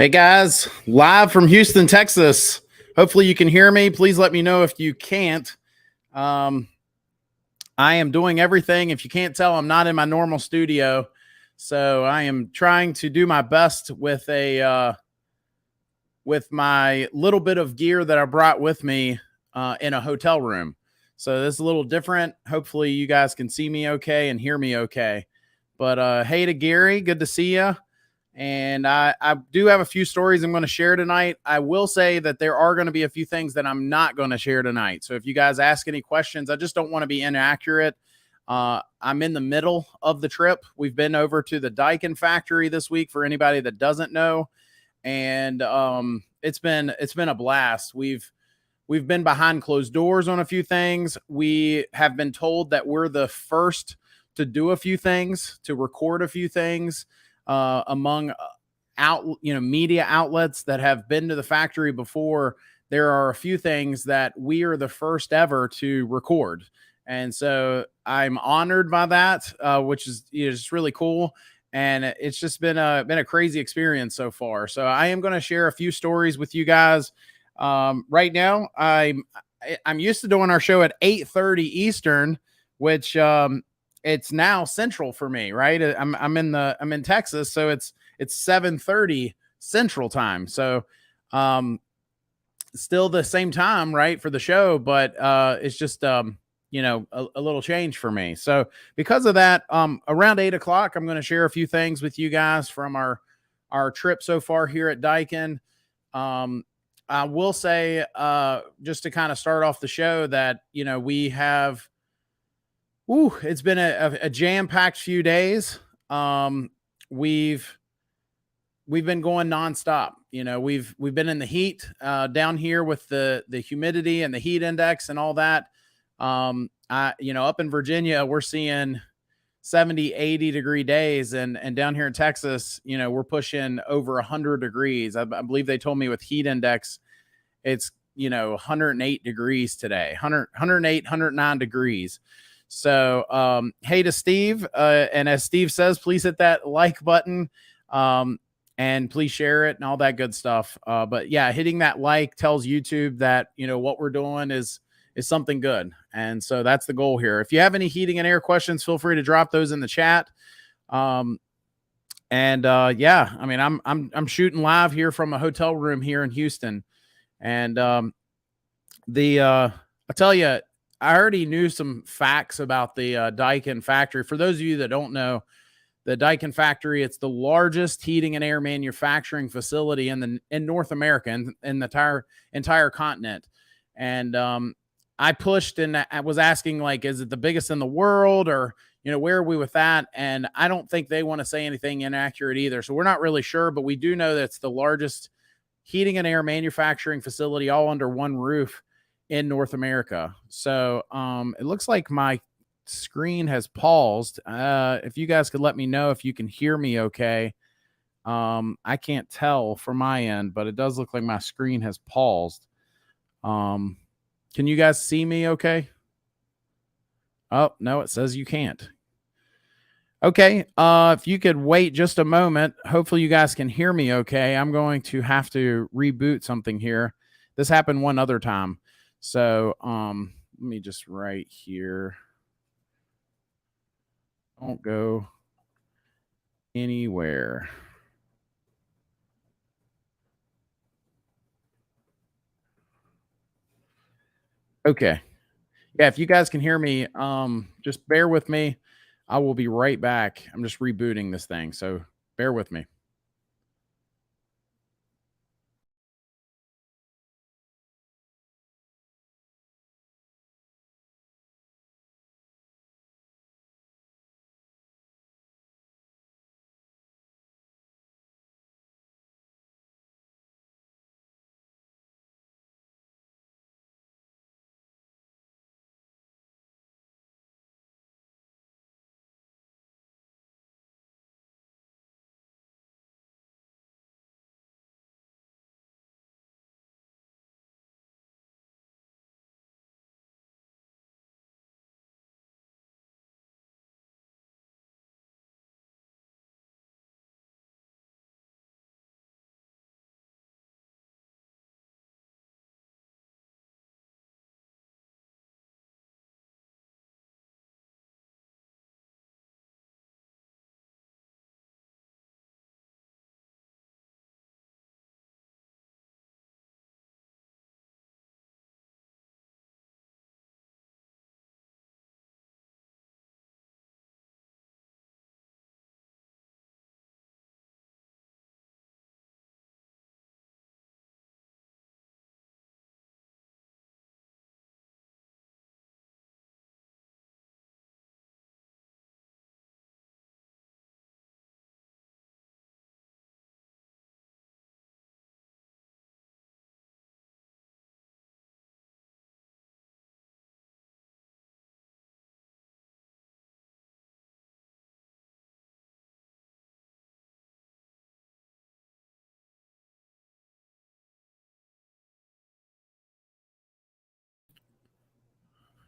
Hey guys, live from Houston, Texas. Hopefully you can hear me. Please let me know if you can't. Um, I am doing everything. If you can't tell, I'm not in my normal studio, so I am trying to do my best with with my little bit of gear that I brought with me in a hotel room. So this is a little different. Hopefully you guys can see me okay and hear me okay. But hey to Gary, good to see you. And I do have a few stories I'm going to share tonight. I will say that there are going to be a few things that I'm not going to share tonight. So if you guys ask any questions, I just don't want to be inaccurate. I'm in the middle of the trip. We've been over to the Daikin factory this week for anybody that doesn't know. And it's been a blast. We've been behind closed doors on a few things. We have been told that we're the first to do a few things, to record a few things among media outlets that have been to the factory before. There are a few things that we are the first ever to record, and so I'm honored by that, which is just really cool. And it's just been a crazy experience so far. So I am going to share a few stories with you guys. Right now, I'm used to doing our show at 8:30 Eastern, which it's now Central for me, right? I'm in Texas, so it's 7:30 Central time. So still the same time, right, for the show, but it's just a little change for me. So because of that, around 8 o'clock, I'm going to share a few things with you guys from our trip so far here at Daikin. Um, I will say, just to kind of start off the show, that we have. Ooh, it's been a jam-packed few days. Um, we've we've been going nonstop. We've been in the heat down here with the humidity and the heat index and all that. Up in Virginia, we're seeing 70, 80 degree days, and down here in Texas, we're pushing over 100 degrees. I believe they told me with heat index, it's 108 degrees today, 109 degrees. So hey to Steve, and as Steve says, please hit that like button, and please share it and all that good stuff. But yeah, hitting that like tells YouTube that what we're doing is something good, and so that's the goal here. If you have any heating and air questions, feel free to drop those in the chat. Yeah, I mean, I'm shooting live here from a hotel room here in Houston. And I tell you, I already knew some facts about the Daikin factory. For those of you that don't know, the Daikin factory, it's the largest heating and air manufacturing facility in North America, in the entire continent. And I pushed and I was asking, like, is it the biggest in the world, or where are we with that? And I don't think they want to say anything inaccurate either. So we're not really sure, but we do know that it's the largest heating and air manufacturing facility all under one roof in North America. So it looks like my screen has paused. If you guys could let me know if you can hear me okay. I can't tell from my end, but it does look like my screen has paused. Can you guys see me okay? Oh, no, it says you can't. Okay, if you could wait just a moment, hopefully you guys can hear me okay. I'm going to have to reboot something here. This happened one other time. So, let me just write here. Don't go anywhere. Okay. Yeah, if you guys can hear me, just bear with me. I will be right back. I'm just rebooting this thing, so bear with me.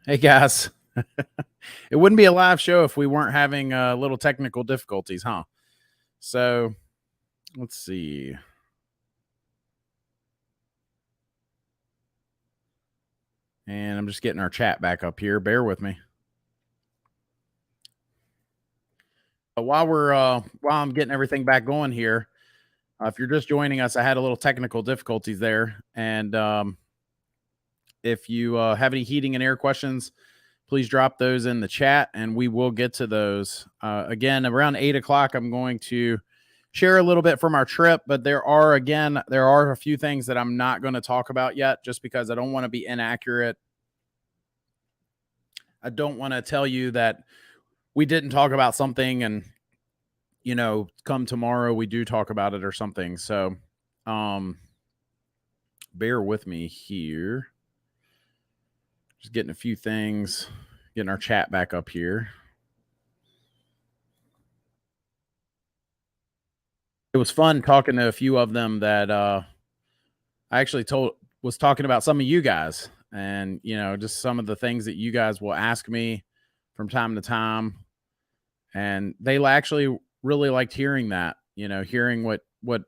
Hey guys. It wouldn't be a live show if we weren't having little technical difficulties, huh? So let's see. And I'm just getting our chat back up here. Bear with me. While I'm getting everything back going here, if you're just joining us, I had a little technical difficulties there, and if you have any heating and air questions, please drop those in the chat, and we will get to those. Again, around 8 o'clock, I'm going to share a little bit from our trip, but there are a few things that I'm not going to talk about yet, just because I don't want to be inaccurate. I don't want to tell you that we didn't talk about something and come tomorrow we do talk about it or something. So um bear with me here. Just getting a few things, getting our chat back up here. It was fun talking to a few of them that I actually told was talking about some of you guys, and just some of the things that you guys will ask me from time to time, and they actually really liked hearing that, hearing what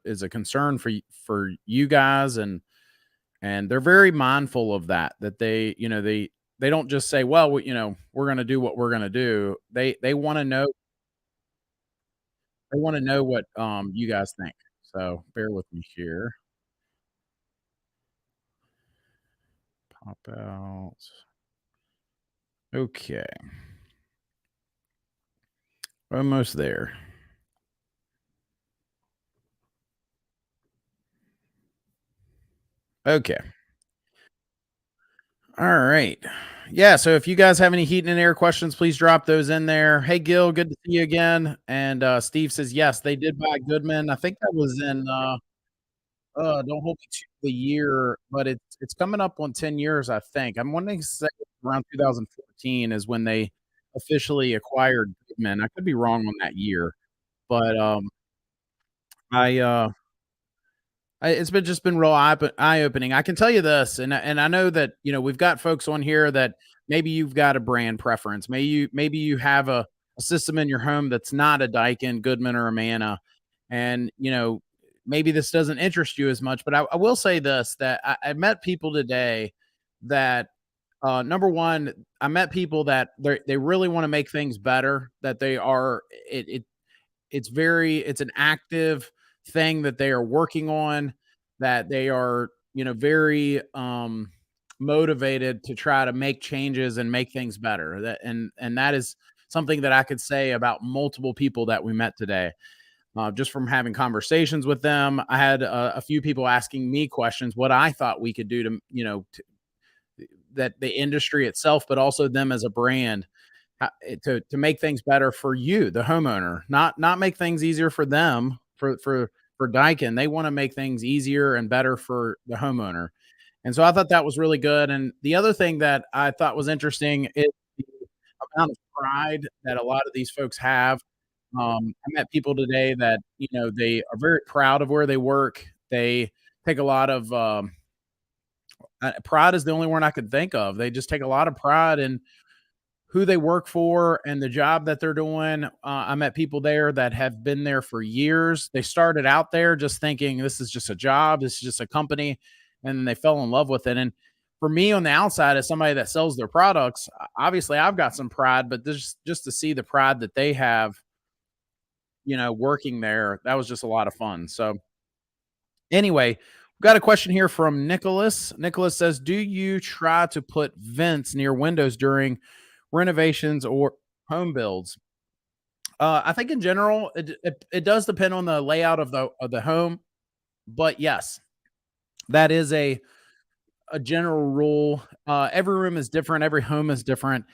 is a concern for you guys, and they're very mindful of that they don't just say, well, we're going to do what we're going to do. They want to know, what you guys think. So bear with me here. Pop out. Okay. Almost there. Okay. All right. Yeah. So if you guys have any heat and air questions, please drop those in there. Hey, Gil, good to see you again. And Steve says, yes, they did buy Goodman. I think that was in, don't hold me to the year, but it's coming up on 10 years, I think. I'm wanting to say around 2014 is when they officially acquired Goodman. I could be wrong on that year, but I, uh, it's been just been real eye opening. I can tell you this, and I know that we've got folks on here that maybe you've got a brand preference. Maybe you have a system in your home that's not a Daikin, Goodman, or a Mana, and maybe this doesn't interest you as much. But I will say this: that I met people today that number one, I met people that they really want to make things better. That they are it's an active thing that they are working on, that they are very motivated to try to make changes and make things better. And that is something that I could say about multiple people that we met today, just from having conversations with them. I had a few people asking me questions, what I thought we could do to that the industry itself, but also them as a brand, to make things better for you, the homeowner, not make things easier for them, for Daikin. They want to make things easier and better for the homeowner. And so I thought that was really good. And the other thing that I thought was interesting is the amount of pride that a lot of these folks have. I met people today that they are very proud of where they work. They take a lot of pride is the only word I could think of. They just take a lot of pride in who they work for and the job that they're doing. I met people there that have been there for years. They started out there just thinking this is just a job, this is just a company, and then they fell in love with it. And for me on the outside, as somebody that sells their products, obviously I've got some pride, but this just to see the pride that they have, working there, that was just a lot of fun. So anyway, we've got a question here from Nicholas. Nicholas says, do you try to put vents near windows during renovations or home builds? I think in general, it does depend on the layout of the home, but yes, that is a general rule. Every room is different. Every home is different.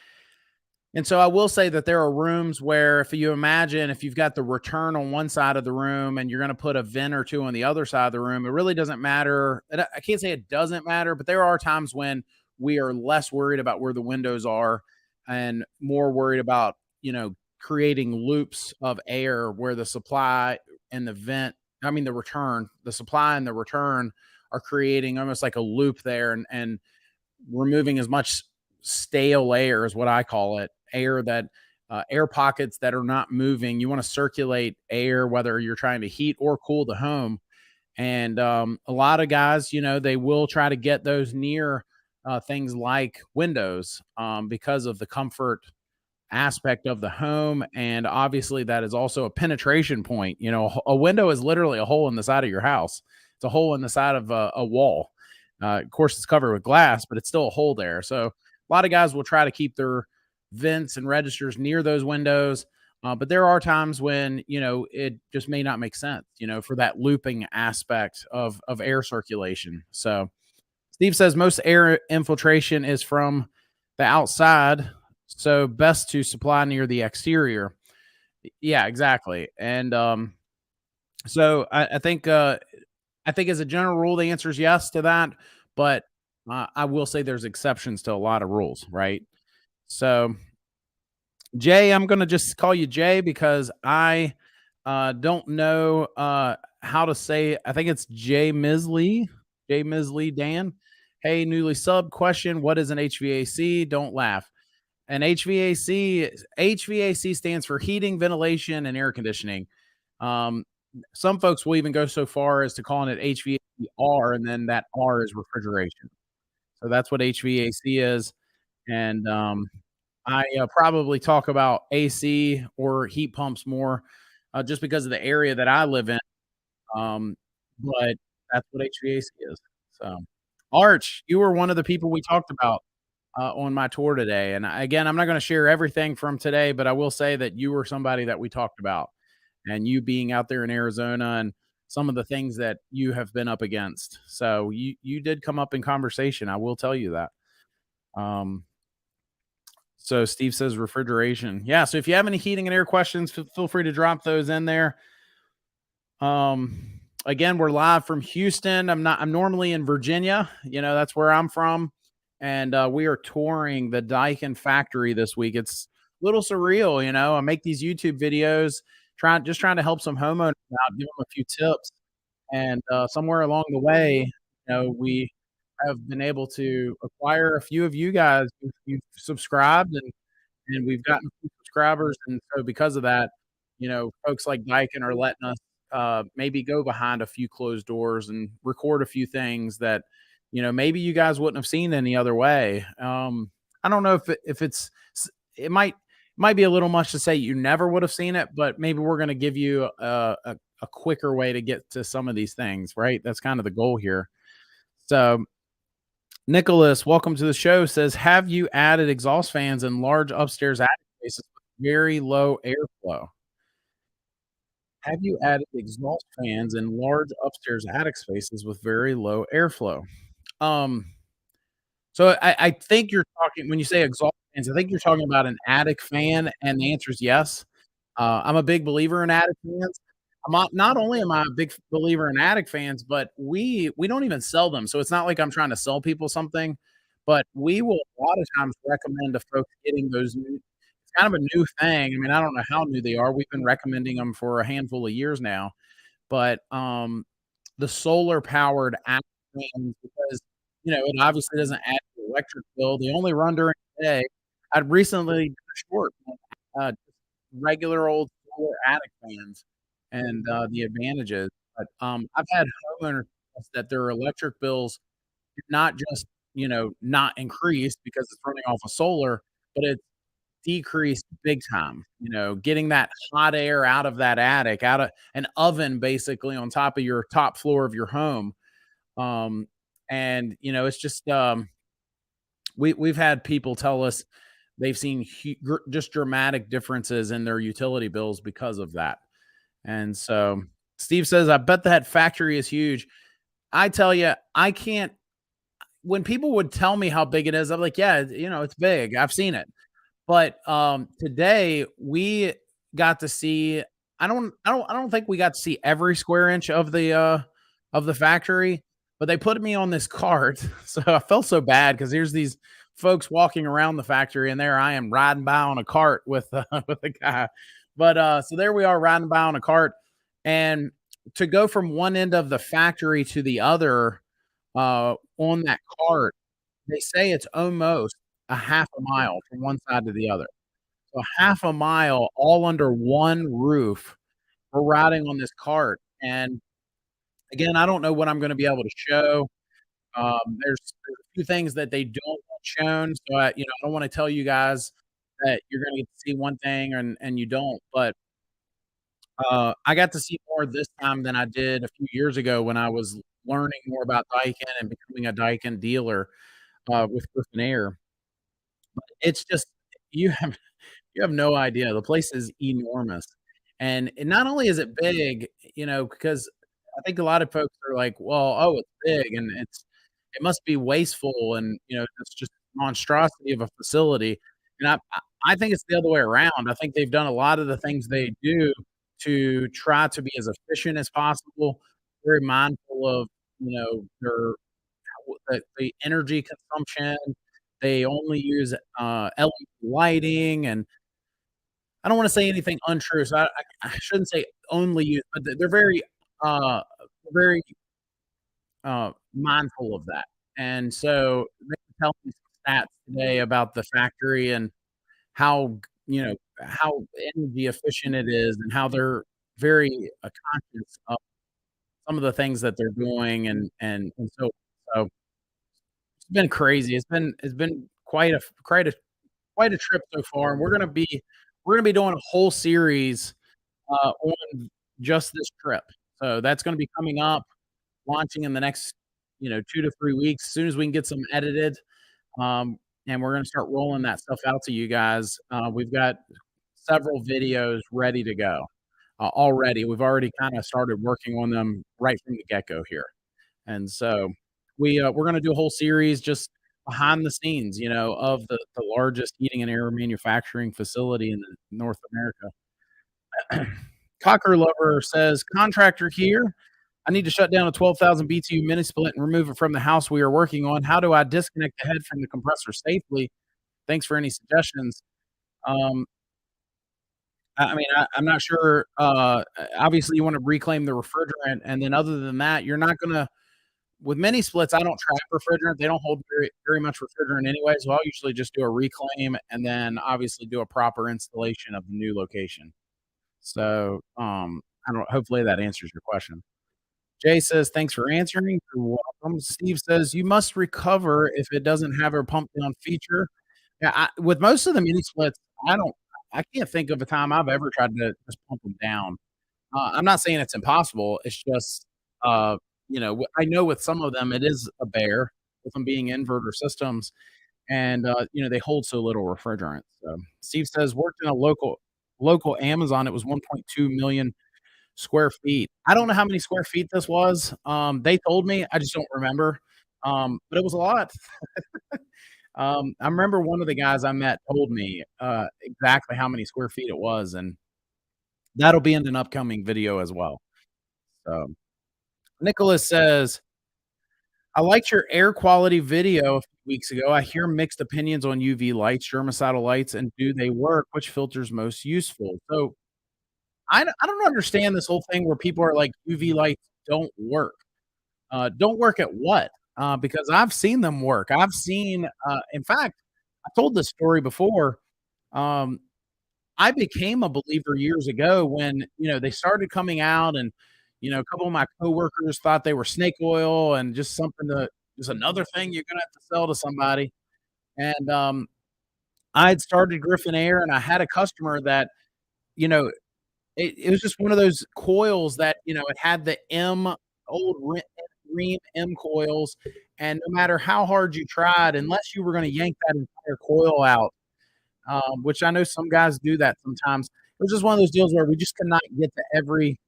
And so I will say that there are rooms where if you imagine if you've got the return on one side of the room and you're going to put a vent or two on the other side of the room, it really doesn't matter. And I can't say it doesn't matter, but there are times when we are less worried about where the windows are and more worried about, creating loops of air where the supply and the vent, I mean, the supply and the return are creating almost like a loop there, and removing as much stale air is what I call it, air that air pockets that are not moving. You want to circulate air, whether you're trying to heat or cool the home. And a lot of guys, they will try to get those near things like windows because of the comfort aspect of the home. And obviously, that is also a penetration point. A window is literally a hole in the side of your house, it's a hole in the side of a wall. Of course, it's covered with glass, but it's still a hole there. So, a lot of guys will try to keep their vents and registers near those windows. But there are times when it just may not make sense, for that looping aspect of air circulation. So Steve says most air infiltration is from the outside, so best to supply near the exterior. Yeah, exactly. And so I think as a general rule, the answer is yes to that. But I will say there's exceptions to a lot of rules, right? So Jay, I'm gonna just call you Jay because I don't know how to say. I think it's Jay Misley. Jay Misley Dan. Hey, newly sub question. What is an HVAC? Don't laugh. An HVAC stands for heating, ventilation, and air conditioning. Um, some folks will even go so far as to calling it HVACR, and then that R is refrigeration. So that's what HVAC is. And I probably talk about AC or heat pumps more, just because of the area that I live in. Um, but that's what HVAC is. So, Arch, you were one of the people we talked about on my tour today. And again, I'm not going to share everything from today, but I will say that you were somebody that we talked about, and you being out there in Arizona and some of the things that you have been up against. So you did come up in conversation. I will tell you that. Um, so Steve says refrigeration. Yeah. So if you have any heating and air questions, feel free to drop those in there. Again, we're live from Houston. I'm normally in Virginia. That's where I'm from. And we are touring the Daikin factory this week. It's a little surreal. I make these YouTube videos, trying to help some homeowners out, give them a few tips. And somewhere along the way, we have been able to acquire a few of you guys. You've subscribed, and we've gotten a few subscribers. And so because of that, folks like Daikin are letting us maybe go behind a few closed doors and record a few things that, maybe you guys wouldn't have seen any other way. I don't know if it might be a little much to say you never would have seen it, but maybe we're going to give you a quicker way to get to some of these things, right? That's kind of the goal here. So Nicholas, welcome to the show, says, have you added exhaust fans in large upstairs attic spaces with very low airflow? Have you added exhaust fans in large upstairs attic spaces with very low airflow? Um, so I think you're talking when you say exhaust fans, I think you're talking about an attic fan, and the answer is yes. I'm a big believer in attic fans. Not only am I a big believer in attic fans, but we don't even sell them. So it's not like I'm trying to sell people something, but we will a lot of times recommend to folks getting those new. It's kind of a new thing. I mean, I don't know how new they are. We've been recommending them for a handful of years now, but the solar powered attic fans, because it obviously doesn't add to the electric bill. They only run during the day. I recently did a short regular old solar attic fans and the advantages. But I've had homeowners that their electric bills did not just not increase because it's running off of solar, but it's decreased big time. Getting that hot air out of that attic, out of an oven, basically on top of your top floor of your home. Um, and it's just we've had people tell us they've seen just dramatic differences in their utility bills because of that. And so Steve says, I bet that factory is huge. I tell you, I can't. When people would tell me how big it is, I'm like, yeah, it's big. I've seen it. But today we got to see. I don't think we got to see every square inch of the factory, but they put me on this cart, so I felt so bad because here's these folks walking around the factory, and there I am riding by on a cart with with a guy. But so there we are riding by on a cart, and to go from one end of the factory to the other on that cart, they say it's almost a half a mile from one side to the other. So half a mile all under one roof. We're riding on this cart, and again, I don't know what I'm gonna be able to show. There's a few things that they don't want shown, so I don't wanna tell you guys that you're gonna get to see one thing and you don't, but, I got to see more this time than I did a few years ago when I was learning more about Daikin and becoming a Daikin dealer, with Griffin Air. It's just you have you have no idea. The place is enormous, and not only is it big, because I think a lot of folks are like, "Well, oh, it's big and it must be wasteful and, it's just monstrosity of a facility." And I think it's the other way around. I think they've done a lot of the things they do to try to be as efficient as possible, very mindful of, their the energy consumption. They only use, LED lighting, and I don't wanna say anything untrue, so I shouldn't say only use, but they're very, mindful of that, and so they were telling me some stats today about the factory and how, how energy efficient it is and how they're very, conscious of some of the things that they're doing and so it's been crazy. It's been quite a trip so far, and we're gonna be doing a whole series, on just this trip. So that's gonna be coming up, launching in the next, 2 to 3 weeks, as soon as we can get some edited, um, and we're gonna start rolling that stuff out to you guys. We've got several videos ready to go, already. We've already kinda started working on them right from the get-go here. And so we're gonna do a whole series just behind the scenes, of the largest heating and air manufacturing facility in North America. Cocker Lover says, "Contractor here. I need to shut down a 12,000 BTU mini split and remove it from the house we are working on. How do I disconnect the head from the compressor safely? Thanks for any suggestions." Um, I mean, I'm not sure. Obviously, you want to reclaim the refrigerant, and then other than that, you're not gonna with mini splits, I don't trap refrigerant. They don't hold very much refrigerant anyway, so I'll usually just do a reclaim and then obviously do a proper installation of the new location. So, I don't hopefully that answers your question. Jay says, "Thanks for answering. You're welcome." Steve says, "You must recover if it doesn't have a pump down feature." Yeah, with most of the mini splits, I don't I can't think of a time I've ever tried to just pump them down. I'm not saying it's impossible. It's just, I know with some of them it is a bear with them being inverter systems, and they hold so little refrigerant. So Steve says worked in a local Amazon. It was 1.2 million square feet. I don't know how many square feet this was. They told me. I just don't remember. But it was a lot. I remember one of the guys I met told me exactly how many square feet it was, and that'll be in an upcoming video as well. So Nicholas says, "I liked your air quality video a few weeks ago. I hear mixed opinions on UV lights, germicidal lights, and do they work? Which filter's most useful?" So I don't understand this whole thing where people are like UV lights don't work. Don't work at what? Because I've seen them work. In fact, I told this story before. Um, I became a believer years ago when, they started coming out and, a couple of my coworkers thought they were snake oil and just another thing you're gonna have to sell to somebody. And, I had started Griffin Air and I had a customer that, you know, it was just one of those coils that, it had the old Ream M coils, and no matter how hard you tried, unless you were gonna yank that entire coil out, which I know some guys do that sometimes. It was just one of those deals where we just could not get to every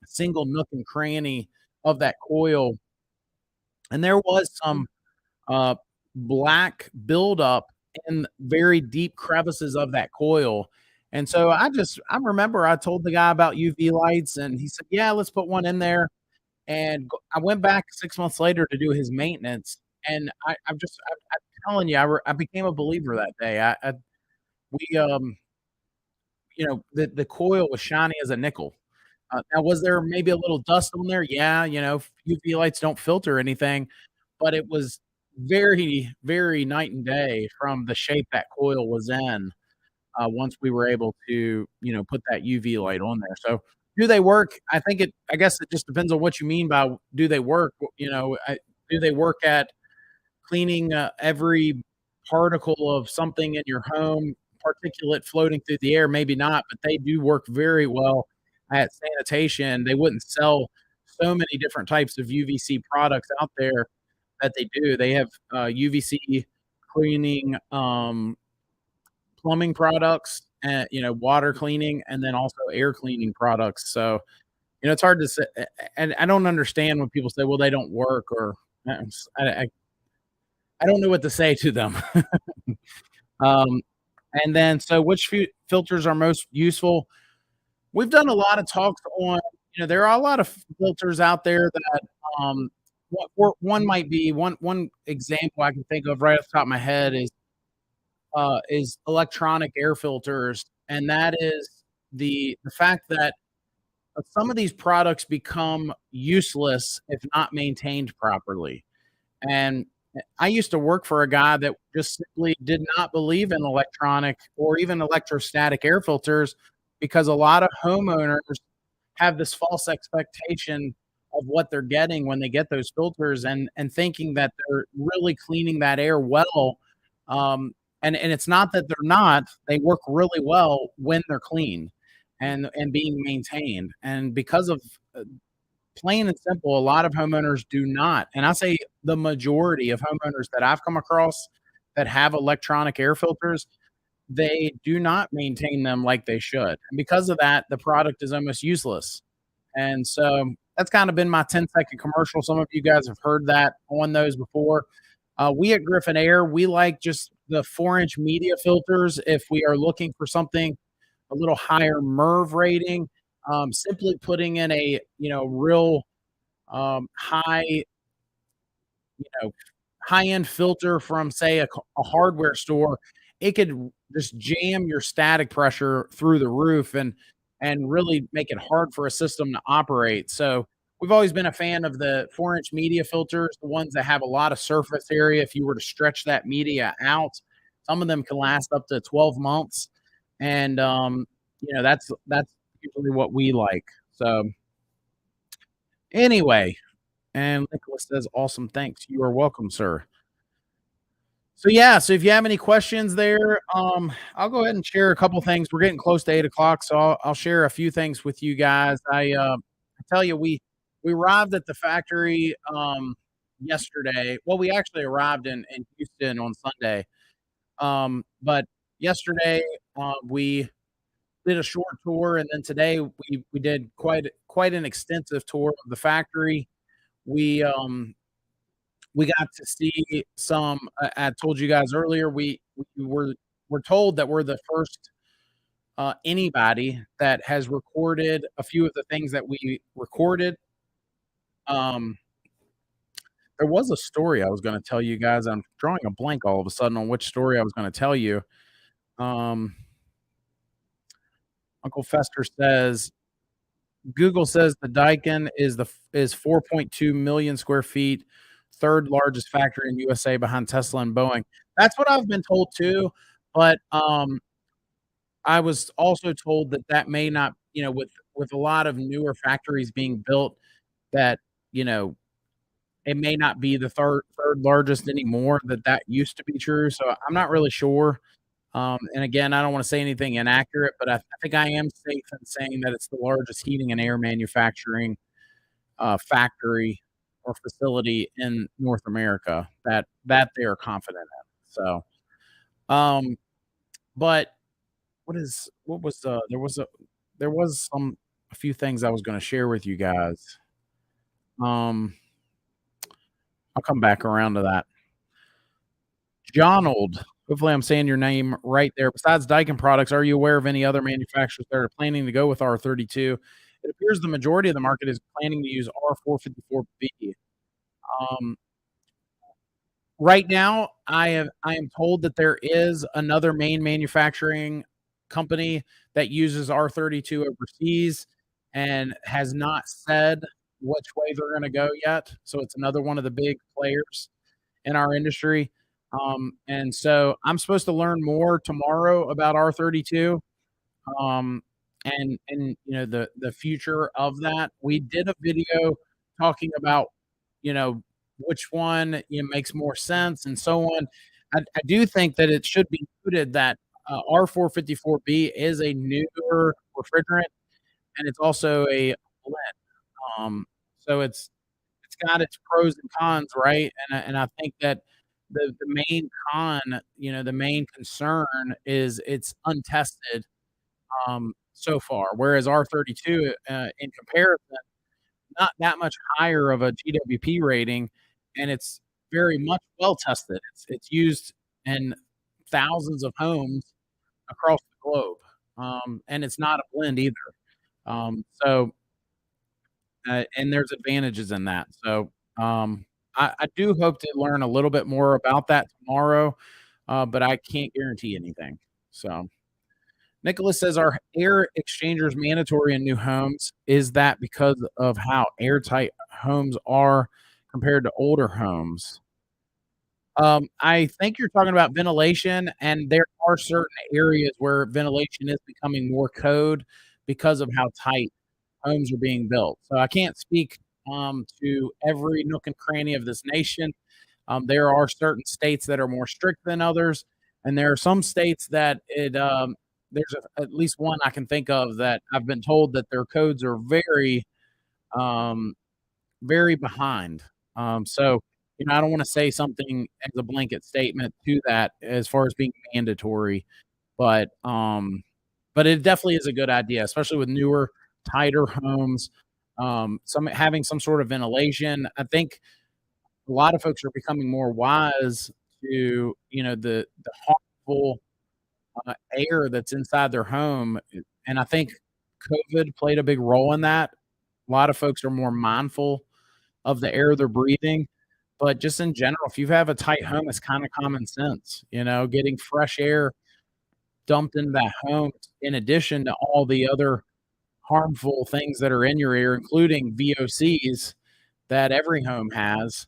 single nook and cranny of that coil, and there was some, uh, black buildup in very deep crevices of that coil, and so I remember I told the guy about UV lights, and he said, "Yeah, let's put one in there," and I went back 6 months later to do his maintenance, and I'm telling you, I became a believer that day. We, the coil was shiny as a nickel. Now was there maybe a little dust on there? Yeah, UV lights don't filter anything, but it was very, very night and day from the shape that coil was in, once we were able to, put that UV light on there. So, do they work? I guess it just depends on what you mean by do they work. Do they work at cleaning every particle of something in your home, particulate floating through the air? Maybe not, but they do work very well at sanitation. They wouldn't sell so many different types of UVC products out there that they do. They have UVC cleaning, plumbing products, and water cleaning, and then also air cleaning products. So it's hard to say, and I don't understand when people say, "Well, they don't work," or I don't know what to say to them. um, and then, so which filters are most useful? We've done a lot of talks on. There are a lot of filters out there that one might be one example I can think of right off the top of my head is electronic air filters, and that is the fact that some of these products become useless if not maintained properly. And I used to work for a guy that just simply did not believe in electronic or even electrostatic air filters because a lot of homeowners have this false expectation of what they're getting when they get those filters, and thinking that they're really cleaning that air well. And it's not that they're not. They work really well when they're clean and being maintained. And because of plain and simple, a lot of homeowners do not. And I say the majority of homeowners that I've come across that have electronic air filters, they do not maintain them like they should. And because of that, the product is almost useless. And so that's kind of been my 10-second commercial. Some of you guys have heard that on those before. We at Griffin Air, we like just the 4-inch media filters if we are looking for something a little higher MERV rating. Simply putting in a real high, high-end filter from, say, a hardware store, it could just jam your static pressure through the roof and really make it hard for a system to operate. So we've always been a fan of the 4-inch media filters, the ones that have a lot of surface area. If you were to stretch that media out, some of them can last up to 12 months. And that's usually what we like. So anyway, and Nicholas says, "Awesome, thanks." You are welcome, sir. So yeah, so if you have any questions there, I'll go ahead and share a couple things. We're getting close to 8 o'clock, so I'll share a few things with you guys. I tell you, we arrived at the factory yesterday. Well, we actually arrived in Houston on Sunday. But yesterday we did a short tour, and then today we did quite an extensive tour of the factory. We we got to see some. I told you guys earlier we're told that we're the first anybody that has recorded a few of the things that we recorded. Um, there was a story I was going to tell you guys. I'm drawing a blank all of a sudden on which story I was going to tell you. Um, Uncle Fester says Google says the Daikin is 4.2 million square feet, third largest factory in USA behind Tesla and Boeing. That's what I've been told too, but I was also told that that may not, with a lot of newer factories being built, that you know it may not be the third largest anymore. That used to be true, so I'm not really sure. And again, I don't want to say anything inaccurate, but I think I am safe in saying that it's the largest heating and air manufacturing factory or facility in North America that they are confident in. So, um, but what was there was a few things I was going to share with you guys. Um, I'll come back around to that. Jonold, hopefully I'm saying your name right there. Besides Daikin Products, are you aware of any other manufacturers that are planning to go with R32? It appears the majority of the market is planning to use R454B. Um, right now, I am told that there is another main manufacturing company that uses R32 overseas and has not said which way they're going to go yet. So it's another one of the big players in our industry. And so I'm supposed to learn more tomorrow about R32, um, and the future of that. We did a video talking about, which one, makes more sense and so on. I do think that it should be noted that R454B is a newer refrigerant, and it's also a blend. So it's got its pros and cons, right? And I think that the main con, the main concern is it's untested so far, whereas R32, in comparison, not that much higher of a GWP rating, and it's very much well tested. It's used in thousands of homes across the globe, and it's not a blend either. So and there's advantages in that. So I do hope to learn a little bit more about that tomorrow, but I can't guarantee anything. So. Nicholas says, "Are air exchangers mandatory in new homes? Is that because of how airtight homes are compared to older homes?" I think you're talking about ventilation, and there are certain areas where ventilation is becoming more code because of how tight homes are being built. So I can't speak to every nook and cranny of this nation. There are certain states that are more strict than others, and there are some states that there's at least one I can think of that I've been told that their codes are very, um, very behind. So, I don't want to say something as a blanket statement to that as far as being mandatory, but but it definitely is a good idea, especially with newer, tighter homes. Some having some sort of ventilation. I think a lot of folks are becoming more wise to, the harmful air that's inside their home, and I think COVID played a big role in that. A lot of folks are more mindful of the air they're breathing, but just in general, if you have a tight home, it's kinda common sense, getting fresh air dumped into that home in addition to all the other harmful things that are in your ear, including VOCs that every home has.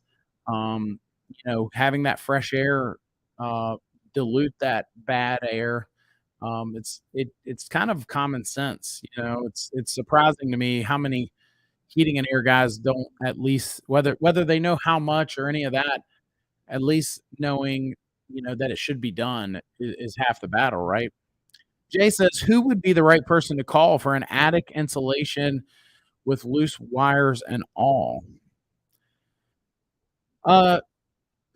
Having that fresh air uh, dilute that bad air. It's kind of common sense. It's surprising to me how many heating and air guys don't at least whether they know how much or any of that, at least knowing that it should be done is half the battle, right? Jay says, who would be the right person to call for an attic insulation with loose wires and all? Uh,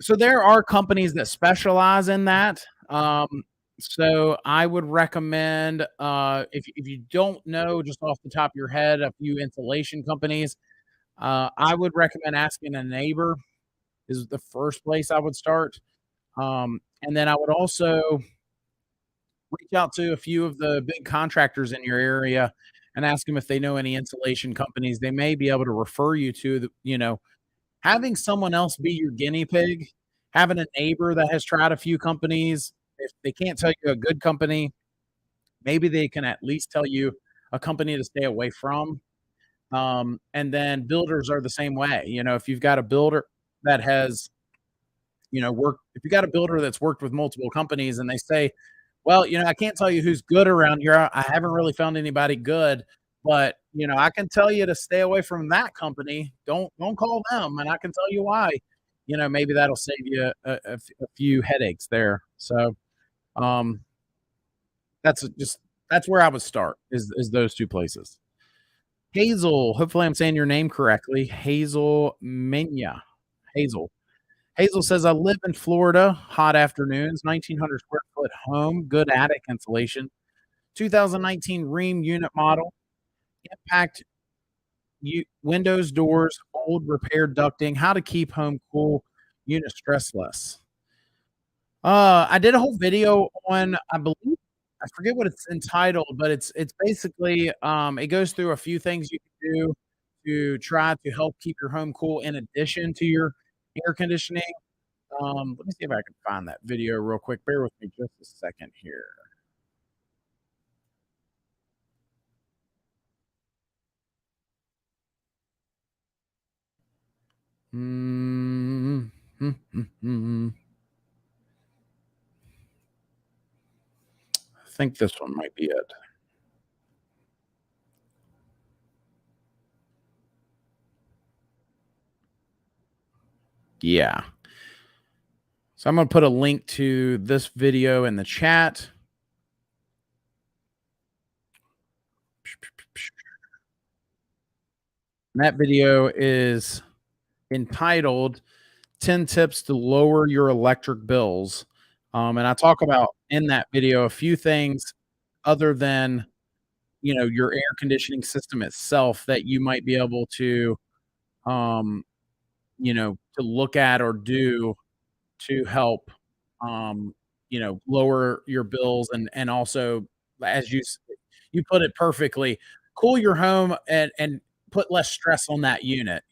so there are companies that specialize in that. So I would recommend, if you don't know just off the top of your head a few insulation companies, I would recommend asking a neighbor is the first place I would start. And then I would also reach out to a few of the big contractors in your area and ask them if they know any insulation companies. They may be able to refer you to having someone else be your guinea pig, having a neighbor that has tried a few companies. If they can't tell you a good company, maybe they can at least tell you a company to stay away from. And then builders are the same way. If you've got a builder that has, if you got a builder that's worked with multiple companies and they say, well, I can't tell you who's good around here. I haven't really found anybody good, but I can tell you to stay away from that company. Don't call them, and I can tell you why. Maybe that'll save you a few headaches there. So, um, that's where I would start is those two places. Hazel, hopefully I'm saying your name correctly. Hazel Mena. Hazel. Hazel says, I live in Florida, hot afternoons, 1,900 square foot home, good attic insulation, 2019 Ream unit model, impact windows, doors, old repaired ducting, how to keep home cool, unit stressless. I did a whole video on, I believe, I forget what it's entitled, but it's basically it goes through a few things you can do to try to help keep your home cool in addition to your air conditioning. Let me see if I can find that video real quick. Bear with me just a second here. I think this one might be it. Yeah. So I'm going to put a link to this video in the chat. And that video is entitled 10 Tips to Lower Your Electric Bills. And I talk about in that video a few things other than, your air conditioning system itself that you might be able to, to look at or do to help, lower your bills and also, as you put it perfectly, cool your home and put less stress on that unit,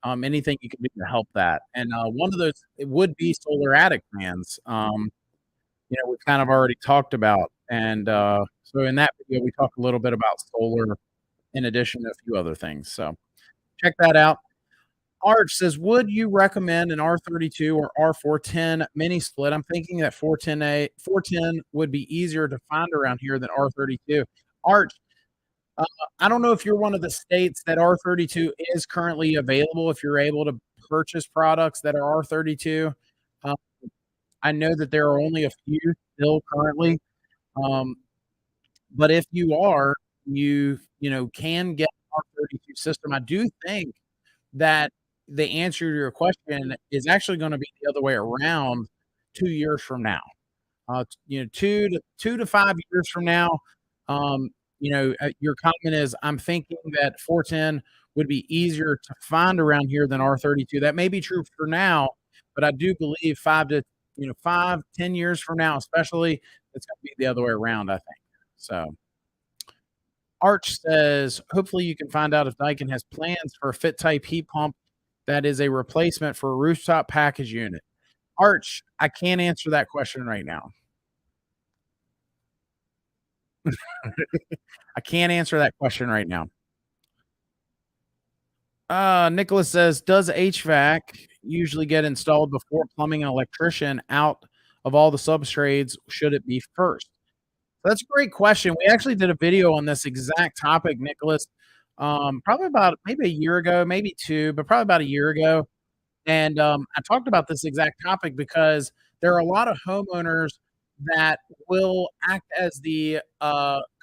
anything you can do to help that. And, one of those, it would be solar attic fans, we've kind of already talked about. And, so in that video, we talk a little bit about solar in addition to a few other things. So check that out. Arch says, "Would you recommend an R32 or R410 mini split? I'm thinking that 410 would be easier to find around here than R32." Arch, uh, I don't know if you're one of the states that R32 is currently available, if you're able to purchase products that are R32. Uh, I know that there are only a few still currently, um, but if you are, can get an R32 system. I do think that the answer to your question is actually gonna be the other way around 2 years from now. 2 to 5 years from now, your comment is, "I'm thinking that 410 would be easier to find around here than R32." That may be true for now, but I do believe 5, 10 years from now, especially, it's gonna be the other way around, I think. So Arch says, "Hopefully you can find out if Daikin has plans for a fit type heat pump that is a replacement for a rooftop package unit." Arch, I can't answer that question right now. I can't answer that question right now. Nicholas says, "Does HVAC usually get installed before plumbing and electrician out of all the substrades? Should it be first?" That's a great question. We actually did a video on this exact topic, Nicholas, probably about maybe a year ago, maybe 2, but probably about a year ago. And, I talked about this exact topic because there are a lot of homeowners that will act as the,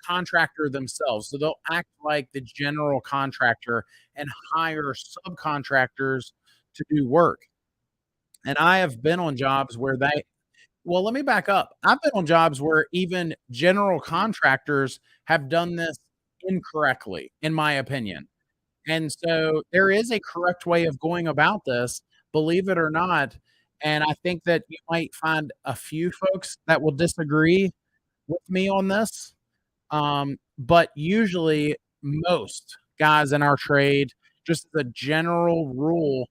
contractor themselves. So they'll act like the general contractor and hire subcontractors to do work. And I have been on jobs where they well, let me back up. I've been on jobs where even general contractors have done this incorrectly, in my opinion. And so there is a correct way of going about this, believe it or not. And I think that you might find a few folks that will disagree with me on this. But usually most guys in our trade, just as a general rule,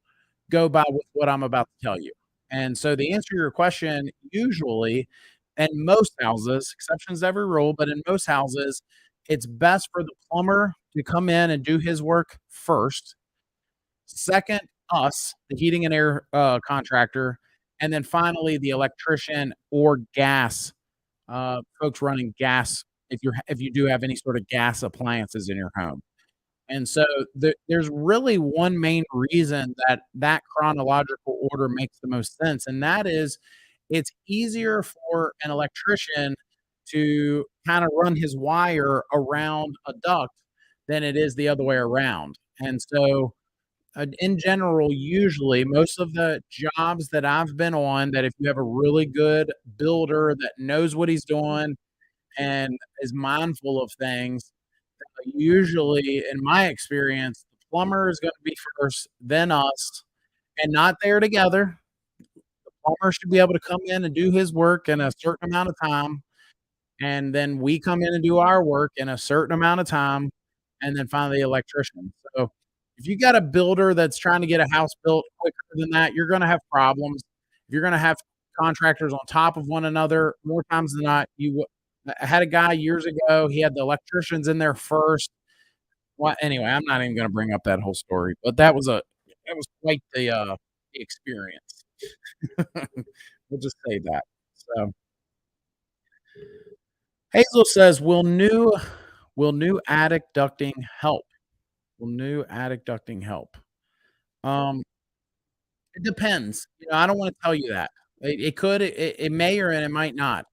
go by with what I'm about to tell you. And so the answer to your question, usually, in most houses, exceptions to every rule, but in most houses, it's best for the plumber to come in and do his work first. Second, us, the heating and air contractor, and then finally the electrician or gas folks running gas if you do have any sort of gas appliances in your home. And so there's really one main reason that that chronological order makes the most sense, and that is it's easier for an electrician to kinda run his wire around a duct than it is the other way around. And so, in general, usually, most of the jobs that I've been on, that if you have a really good builder that knows what he's doing and is mindful of things, usually, in my experience, the plumber is gonna be first, then us, and not there together. The plumber should be able to come in and do his work in a certain amount of time, and then we come in and do our work in a certain amount of time, and then finally the electrician. So, if you got a builder that's trying to get a house built quicker than that, you're gonna have problems. If you're gonna have contractors on top of one another, more times than not, I had a guy years ago, he had the electricians in there first. Well, anyway, I'm not even gonna bring up that whole story, but that was quite the experience. We'll just say that. So Hazel says, will new attic ducting help? Will new attic ducting help? Um, it depends. I don't wanna tell you that. It could, it may, or it might not.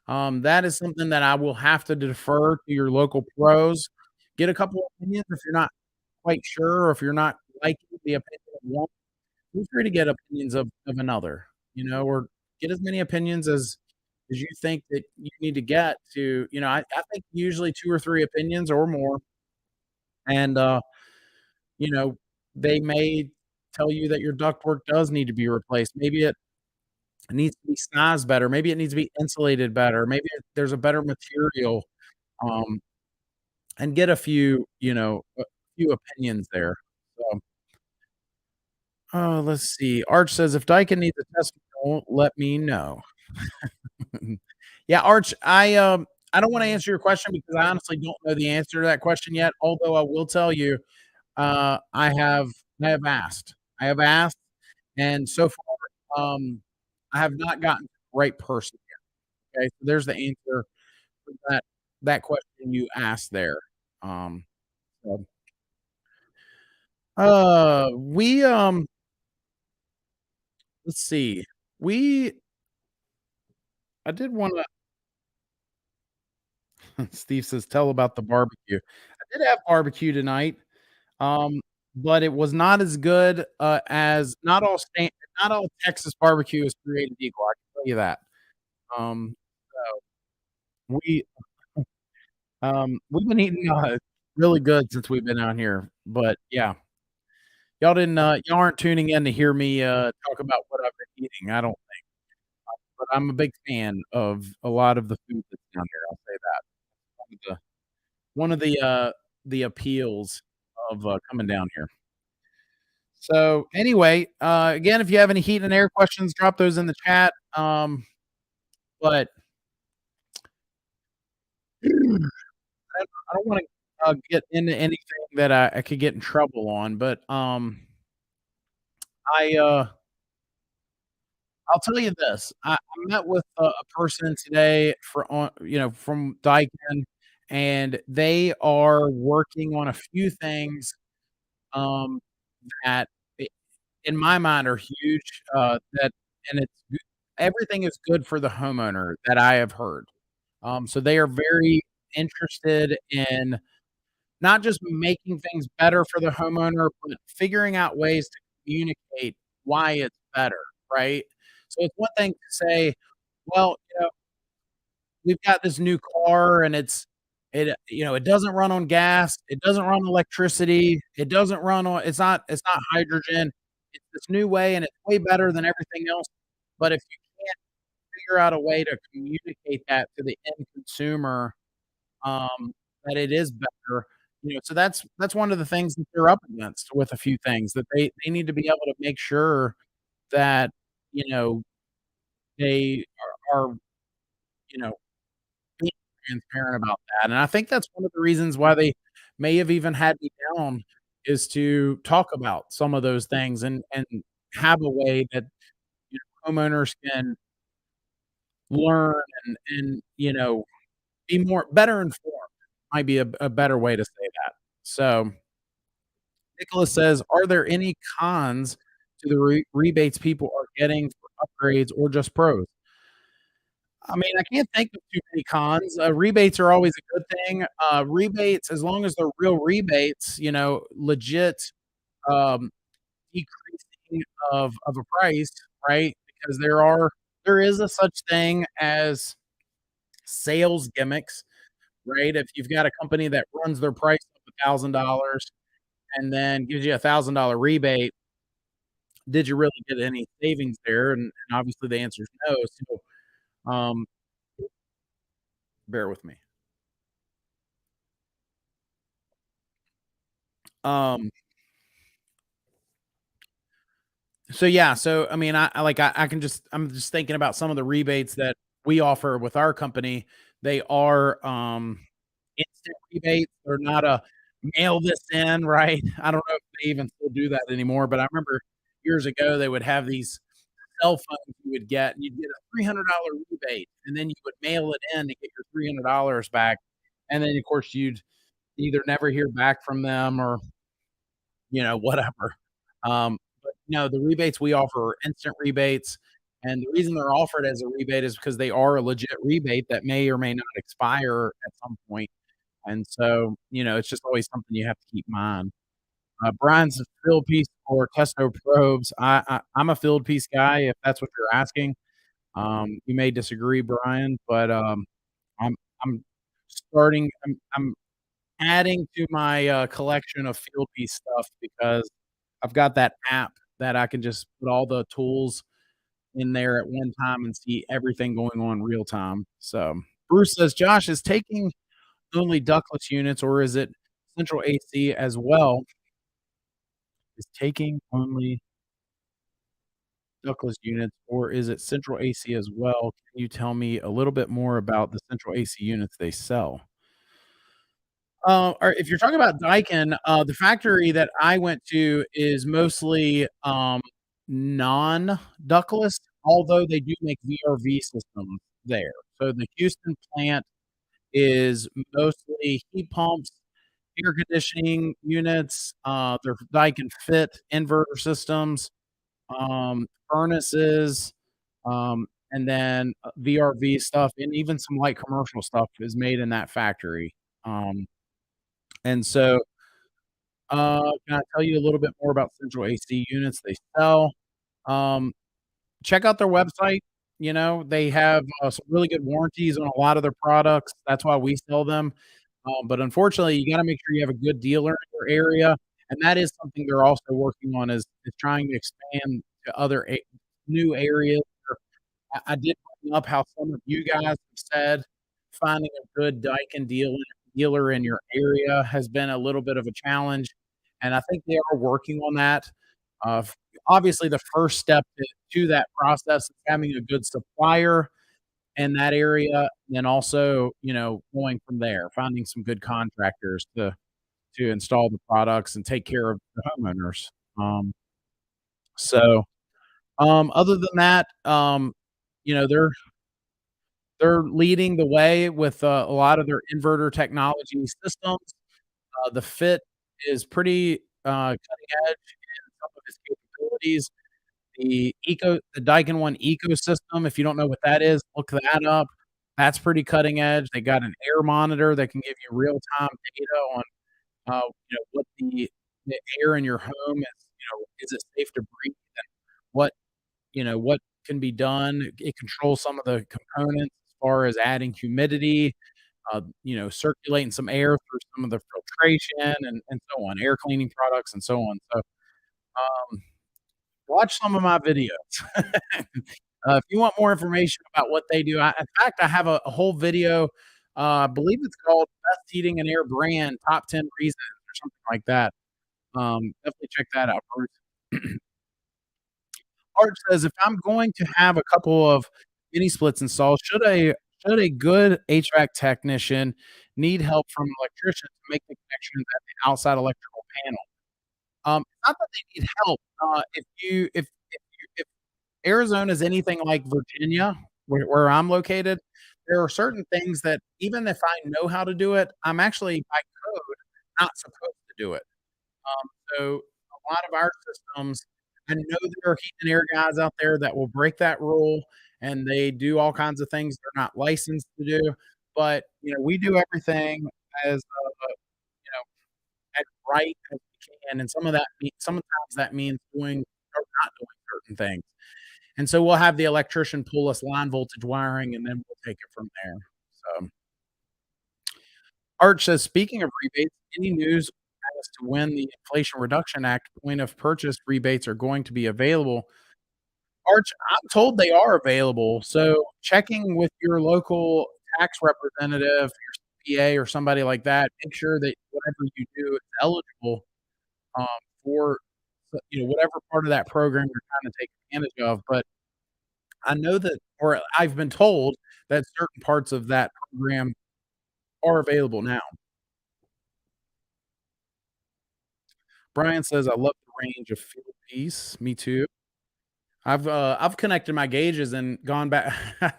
That is something that I will have to defer to your local pros. Get a couple opinions if you're not quite sure, or if you're not liking the opinion of one, feel free to get opinions of another, or get as many opinions as you think that you need to get to, I think usually 2 or 3 opinions or more, and, you know, they may tell you that your ductwork does need to be replaced. Maybe it needs to be sized better. Maybe it needs to be insulated better. Maybe there's a better material, um, and get a few opinions there. So, let's see. Arch says, "If Daikin needs a testimonial, let me know." Yeah, Arch, I don't wanna answer your question because I honestly don't know the answer to that question yet, although I will tell you, I have I have asked, and so far, I have not gotten the right person yet, okay? So there's the answer for that question you asked there. Um, so, we, let's see. We I did wanna Steve says, "Tell about the barbecue." I did have barbecue tonight, um, but it was not as good, as not all Texas barbecue is created equal, I can tell you that. So we we've been eating, really good since we've been out here, but yeah, y'all aren't tuning in to hear me, talk about what I've been eating, I don't think, but I'm a big fan of a lot of the food that's down here, I'll say that. One of the appeals of, coming down here. So, anyway, again, if you have any heat and air questions, drop those in the chat, but I don't wanna, get into anything that I could get in trouble on, but, I, I'll tell you this, I met with a person today from Daikin, and they are working on a few things, um, that I in my mind are huge, that and it's g everything is good for the homeowner that I have heard. So they are very interested in not just making things better for the homeowner, but figuring out ways to communicate why it's better, right? So it's one thing to say, "Well, we've got this new car and it doesn't run on gas, it doesn't run on electricity, it's not hydrogen. It's this new way and it's way better than everything else." But if you can't figure out a way to communicate that to the end consumer, that it is better, so that's one of the things that they're up against with a few things that they need to be able to make sure that, you know, they are, you know, being transparent about that, and I think that's one of the reasons why they may have even had me down is to talk about some of those things and have a way that, homeowners can learn and be better informed, might be a better way to say that. So, Nicholas says, "Are there any cons to the rebates people are getting for upgrades or just pros?" I mean, I can't think of too many cons. Rebates are always a good thing. Rebates, as long as they're real rebates, legit, um, decreasing of a price, right? Because there is a such thing as sales gimmicks, right? If you've got a company that runs their price up $1,000 and then gives you $1,000 rebate, did you really get any savings there? And obviously the answer is no. So, bear with me. Um, so yeah, so I mean, I'm just thinking about some of the rebates that we offer with our company. They are instant rebates. They're not a mail this in, right? I don't know if they even still do that anymore, but I remember years ago they would have these cell phones you would get, and you'd get a $300 rebate, and then you would mail it in to get your $300 back, and then, of course, you'd either never hear back from them or, whatever. But, no, the rebates we offer are instant rebates, and the reason they're offered as a rebate is because they are a legit rebate that may or may not expire at some point, and so, it's just always something you have to keep in mind. Brian's a field piece or Testo probes. I'm a field piece guy, if that's what you're asking. You may disagree, Brian, but, I'm I'm I'm adding to my, collection of field piece stuff because I've got that app that I can just put all the tools in there at one time and see everything going on real time. So, Bruce says, "Josh, is taking only ductless units or is it central AC as well?" Is taking only ductless units, or is it central AC as well? Can you tell me a little bit more about the central AC units they sell? Or if you're talking about Daikin, the factory that I went to is mostly, non-ductless, although they do make VRV systems there. So the Houston plant is mostly heat pumps, air conditioning units, they're Daikin Fit inverter systems, furnaces, and then, VRV stuff, and even some light commercial stuff is made in that factory. And so, can I tell you a little bit more about central AC units they sell? Um, check out their website. They have, some really good warranties on a lot of their products. That's why we sell them. But unfortunately, you gotta make sure you have a good dealer in your area, and that is something they're also working on is trying to expand to other new areas. I did bring up how some of you guys have said finding a good Daikin dealer in your area has been a little bit of a challenge, and I think they are working on that. F Obviously, the first step to that process is having a good supplier in that area, and then also, going from there, finding some good contractors to install the products and take care of the homeowners. So, other than that, they're leading the way with, a lot of their inverter technology systems. The Fit is pretty, cutting edge in some of its capabilities. The Daikin One ecosystem, if you don't know what that is, look that up. That's pretty cutting edge. They got an air monitor that can give you real-time data on, what the air in your home is it safe to breathe and what what can be done. It controls some of the components as far as adding humidity, circulating some air through some of the filtration and so on, air cleaning products and so on. So, watch some of my videos. If you want more information about what they do, in fact, I have a whole video, I believe it's called "Best Heating and Air Brand: Top 10 Reasons" or something like that. Definitely check that out, Bruce. Art says, "If I'm going to have a couple of mini splits installed, should a good HVAC technician need help from an electrician to make the connections at the outside electrical panel?" It's not that they need help. If Arizona is anything like Virginia, where I'm located, there are certain things that even if I know how to do it, I'm actually by code not supposed to do it. So a lot of our systems, I know there are heat and air guys out there that will break that rule, and they do all kinds of things they're not licensed to do, but, we do everything as, you know, as right as we can, and sometimes that means doing or not doing certain things. And so we'll have the electrician pull us line voltage wiring, and then we'll take it from there. So, Arch says, "Speaking of rebates, any news as to when the Inflation Reduction Act point of purchase rebates are going to be available?" Arch, I'm told they are available, so checking with your local tax representative, your CPA or somebody like that, make sure that whatever you do is eligible, um, for, whatever part of that program you're trying to take advantage of, but I know that or I've been told that certain parts of that program are available now. Brian says, "I love the range of field piece." Me too. I've connected my gauges and gone back. I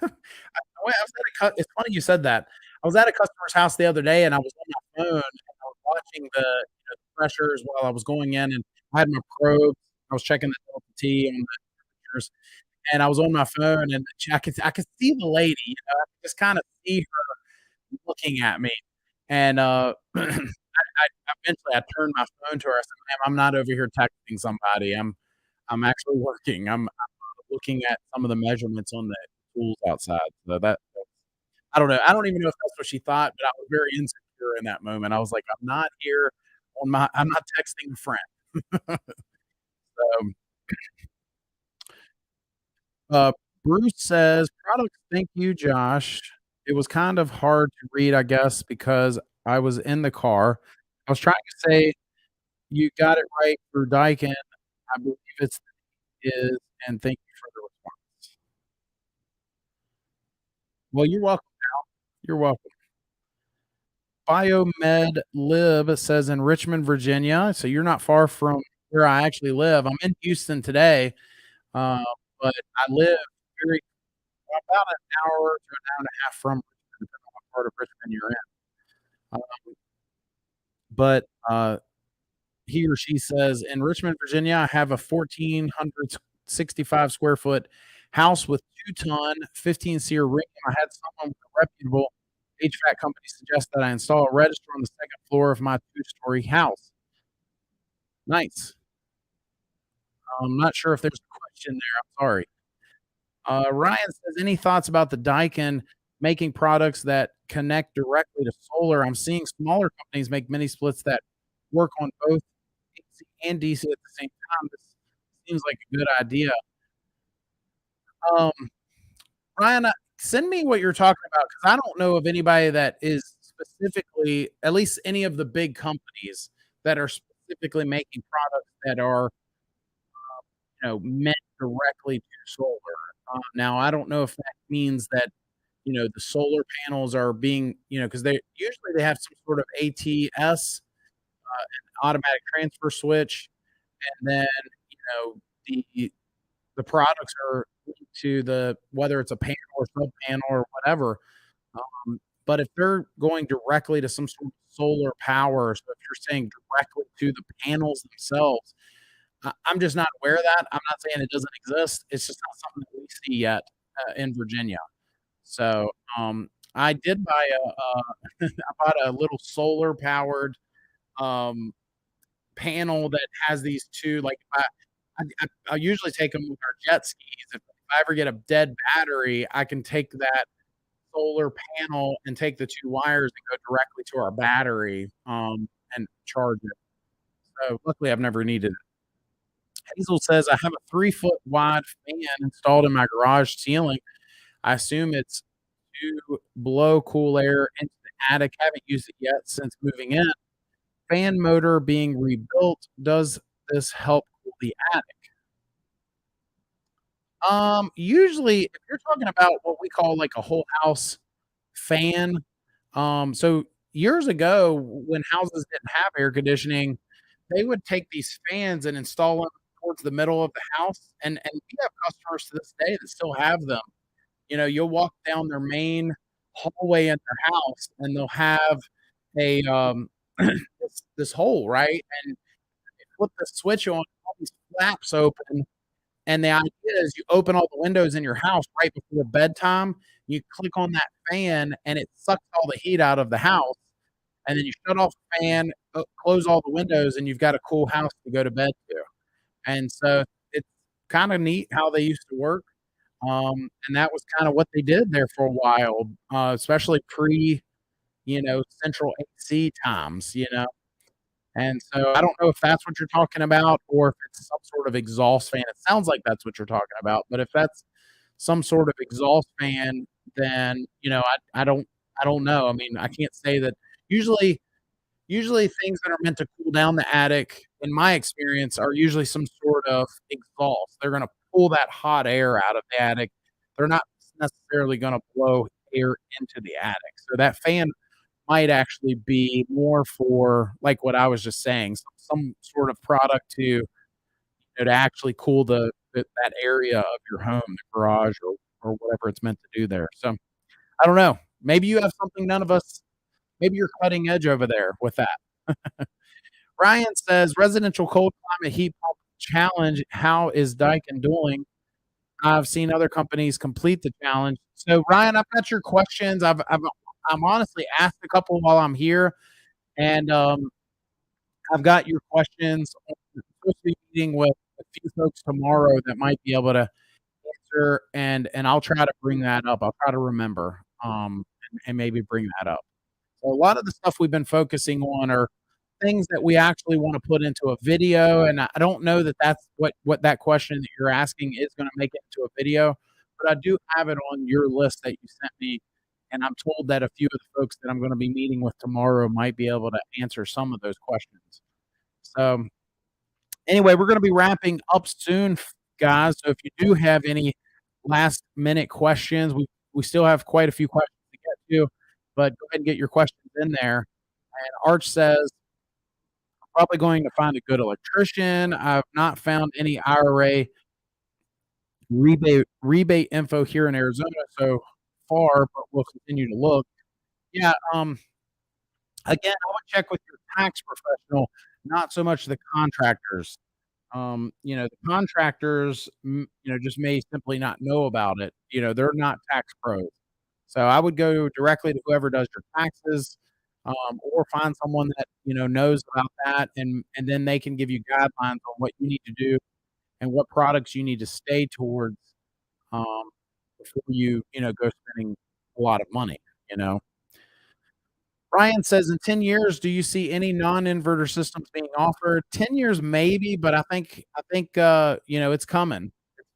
was at a it's funny you said that. I was at a customer's house the other day, and I was on my phone, and I was watching the pressures while I was going in, and I had my probes. I was checking the delta T on the temperatures, and I was on my phone, and I could see the lady, I could just kinda see her looking at me, and, I eventually I turned my phone to her. I said, "Ma'am, I'm not over here texting somebody. I'm actually working. I'm looking at some of the measurements on the tools outside." So I don't know. I don't even know if that's what she thought, but I was very insecure in that moment. I was like, I'm not texting a friend. So, uh, Bruce says, "Products, thank you, Josh. It was kind of hard to read, I guess, because I was in the car. I was trying to say you got it right for Daikin. I believe it's is, and thank you for the response." Well, you're welcome. You're welcome. Biomed Lib says in Richmond, Virginia. So you're not far from where I actually live. I'm in Houston today, uh, but I live very about an hour to an hour and a half from Richmond, depending on what part of Richmond you're in. But he or she says in Richmond, Virginia, I have a 1,465 square foot house with 2-ton, 15 SEER ring. I had someone with a reputable HVAC company suggest that I install a register on the second floor of my 2-story house. Nice. I'm not sure if there's a question there. I'm sorry. Ryan says, any thoughts about the Daikin making products that connect directly to solar? I'm seeing smaller companies make mini splits that work on both AC and DC at the same time. This seems like a good idea. Um, Ryan, send me what you're talking about because I don't know of anybody that is specifically, at least any of the big companies that are specifically making products that are meant directly to solar. Now, I don't know if that means that the solar panels are being, because they have some sort of ATS, automatic transfer switch, and then the products are linked to whether it's a panel or sub panel or whatever. But if they're going directly to some sort of solar power, so if you're saying directly to the panels themselves, I'm just not aware of that. I'm not saying it doesn't exist. It's just not something that we see yet in Virginia. So I did buy I bought a little solar powered um, panel that has these two. Like I usually take them with our jet skis. If I ever get a dead battery, I can take that solar panel and take the two wires and go directly to our battery and charge it. So luckily, I've never needed it. Hazel says, I have a 3 foot wide fan installed in my garage ceiling. I assume it's to blow cool air into the attic. Haven't used it yet since moving in. Fan motor being rebuilt. Does this help cool the attic? Usually, if you're talking about what we call like a whole house fan, so years ago when houses didn't have air conditioning, they would take these fans and install them towards the middle of the house, and we have customers to this day that still have them. You'll walk down their main hallway in their house, and they'll have a this hole, right? And they flip the switch on, all these flaps open, and the idea is you open all the windows in your house right before bedtime. You click on that fan, and it sucks all the heat out of the house. And then you shut off the fan, close all the windows, and you've got a cool house to go to bed to. And so it's kind of neat how they used to work. And that was kind of what they did there for a while, especially central AC times. And so I don't know if that's what you're talking about or if it's some sort of exhaust fan. It sounds like that's what you're talking about, but if that's some sort of exhaust fan, then I don't know. I mean, I can't say that. Usually things that are meant to cool down the attic, in my experience, are usually some sort of exhaust. They're gonna pull that hot air out of the attic. They're not necessarily gonna blow air into the attic. So that fan might actually be more for, like what I was just saying, some sort of product to actually cool the that area of your home, the garage or whatever it's meant to do there. So I don't know. Maybe you have something none of us. Maybe you're cutting edge over there with that. Ryan says residential cold climate heat pump challenge. How is Daikin doing? I've seen other companies complete the challenge. So Ryan, I've got your questions. I'm honestly asked a couple while I'm here, and I've got your questions. I'm supposed to be meeting with a few folks tomorrow that might be able to answer, and I'll try to bring that up. I'll try to remember, and maybe bring that up. So a lot of the stuff we've been focusing on are things that we actually want to put into a video, and I don't know that that's what that question that you're asking is going to make it into a video, but I do have it on your list that you sent me, and I'm told that a few of the folks that I'm going to be meeting with tomorrow might be able to answer some of those questions. So anyway, we're going to be wrapping up soon, guys. So if you do have any last minute questions, we still have quite a few questions to get to, but go ahead and get your questions in there. And Arch says, probably going to find a good electrician. I've not found any IRA rebate info here in Arizona so far, but we'll continue to look. Yeah, again, I would check with your tax professional, not so much the contractors. The contractors, just may simply not know about it. They're not tax pros. So I would go directly to whoever does your taxes, or find someone that, knows about that, and then they can give you guidelines on what you need to do and what products you need to stay towards, um, before go spending a lot of money, you know. Ryan says, in 10 years, do you see any non-inverter systems being offered? 10 years, maybe, but I think it's coming.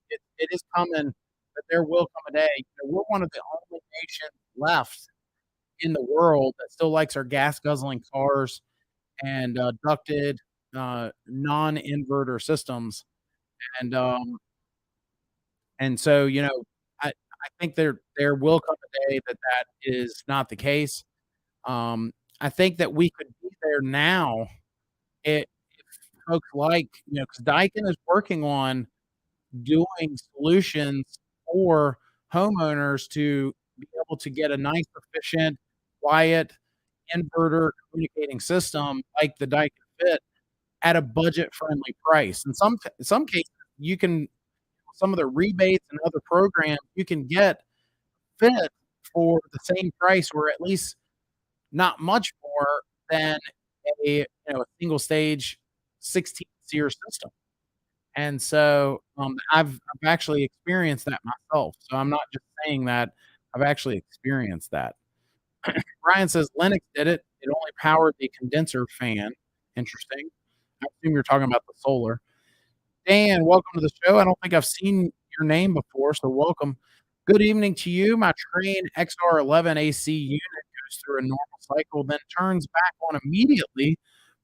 It is coming, but there will come a day. We're one of the only nations left in the world that still likes our gas guzzling cars and ducted non-inverter systems. And so I think there will come a day that that is not the case. I think that we could be there now if folks like, because Daikin is working on doing solutions for homeowners to be able to get a nice, efficient, quiet inverter communicating system like the Daikin Fit at a budget-friendly price. In some cases, you can some of the rebates and other programs you can get Fit for the same price, or at least not much more than a single stage 16 SEER system. And so I've actually experienced that myself. So I'm not just saying that, I've actually experienced that. Ryan says Linux did it. It only powered the condenser fan. Interesting. I assume you're talking about the solar. Dan, welcome to the show. I don't think I've seen your name before, so welcome. Good evening to you. My Train XR11 AC unit goes through a normal cycle, then turns back on immediately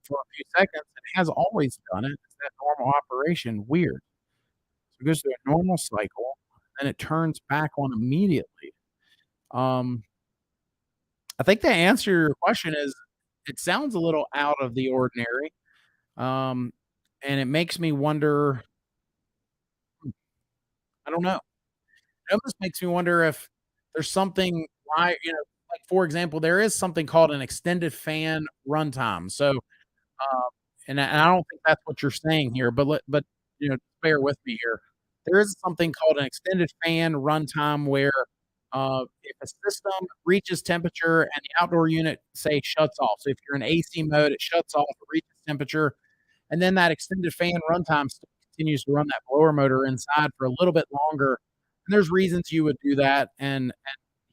for a few seconds. It has always done it. It's that normal operation. Weird. So it goes through a normal cycle, and it turns back on immediately. I think the answer to your question is it sounds a little out of the ordinary. And it makes me wonder, I don't know. It almost makes me wonder if there's something why, like for example, there is something called an extended fan runtime. So, and I don't think that's what you're saying here, but bear with me here. There is something called an extended fan runtime where if a system reaches temperature and the outdoor unit say shuts off. So if you're in AC mode, it shuts off, it reaches temperature, and then that extended fan runtime still continues to run that blower motor inside for a little bit longer. And there's reasons you would do that, and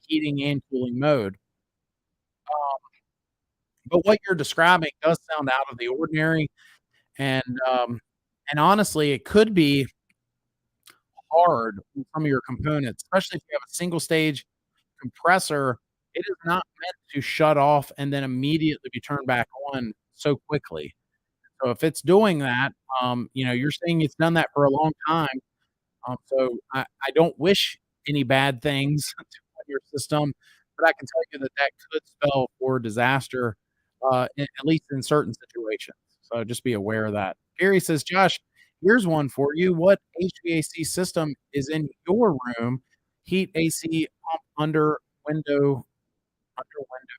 heating and cooling mode. But what you're describing does sound out of the ordinary, and honestly, it could be hard on some of your components, especially if you have a single stage compressor. It is not meant to shut off and then immediately be turned back on so quickly. So if it's doing that, you're saying it's done that for a long time. So I don't wish any bad things on your system, but I can tell you that that could spell for disaster, at least in certain situations. So just be aware of that. Gary says, Josh, Here's one for you. What HVAC system is in your room? Heat, AC, pump,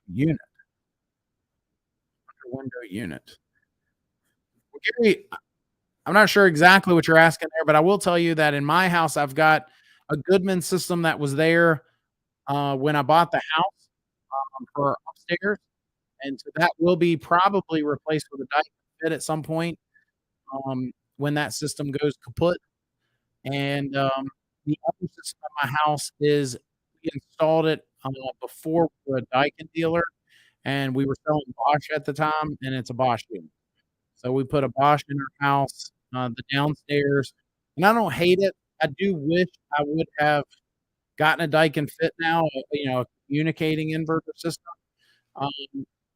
unit, under window unit. Well, Gary, I'm not sure exactly what you're asking there, but I will tell you that in my house, I've got a Goodman system that was there when I bought the house for upstairs, and so that will be probably replaced with a Daikin fit at some point when that system goes kaput. And the other system in my house is we installed it before we were a Daikin dealer, and we were selling Bosch at the time, and it's a Bosch unit. So we put a Bosch in our house, the downstairs, and I don't hate it. I do wish I would have gotten a Daikin fit now, a communicating inverter system. Um,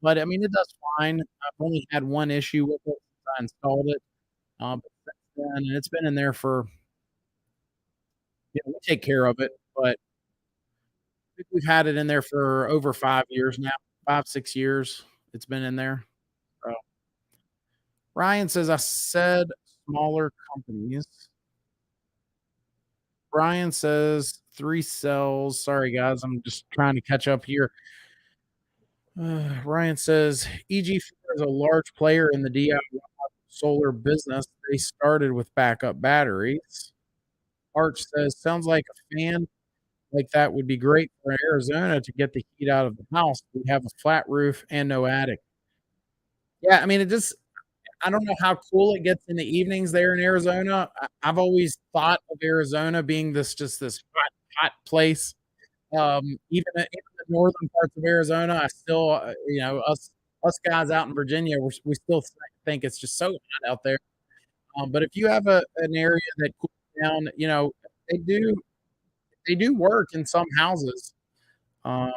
but I mean, it does fine. I've only had one issue with it since I installed it. But since then, and it's been in there for, we take care of it, but I think we've had it in there for over 5 years now, 5, 6 years. It's been in there. So Ryan says, I said smaller companies. Brian says 3 cells. Sorry, guys. I'm just trying to catch up here. Ryan says EG4 is a large player in the DIY solar business. They started with backup batteries. Arch says, sounds like a fan like that would be great for Arizona to get the heat out of the house. We have a flat roof and no attic. Yeah, I mean, I don't know how cool it gets in the evenings there in Arizona. I've always thought of Arizona being this hot place. Even in the northern parts of Arizona, I still, us guys out in Virginia, we still think it's just so hot out there. But if you have an area that cools down, they do they do work in some houses. So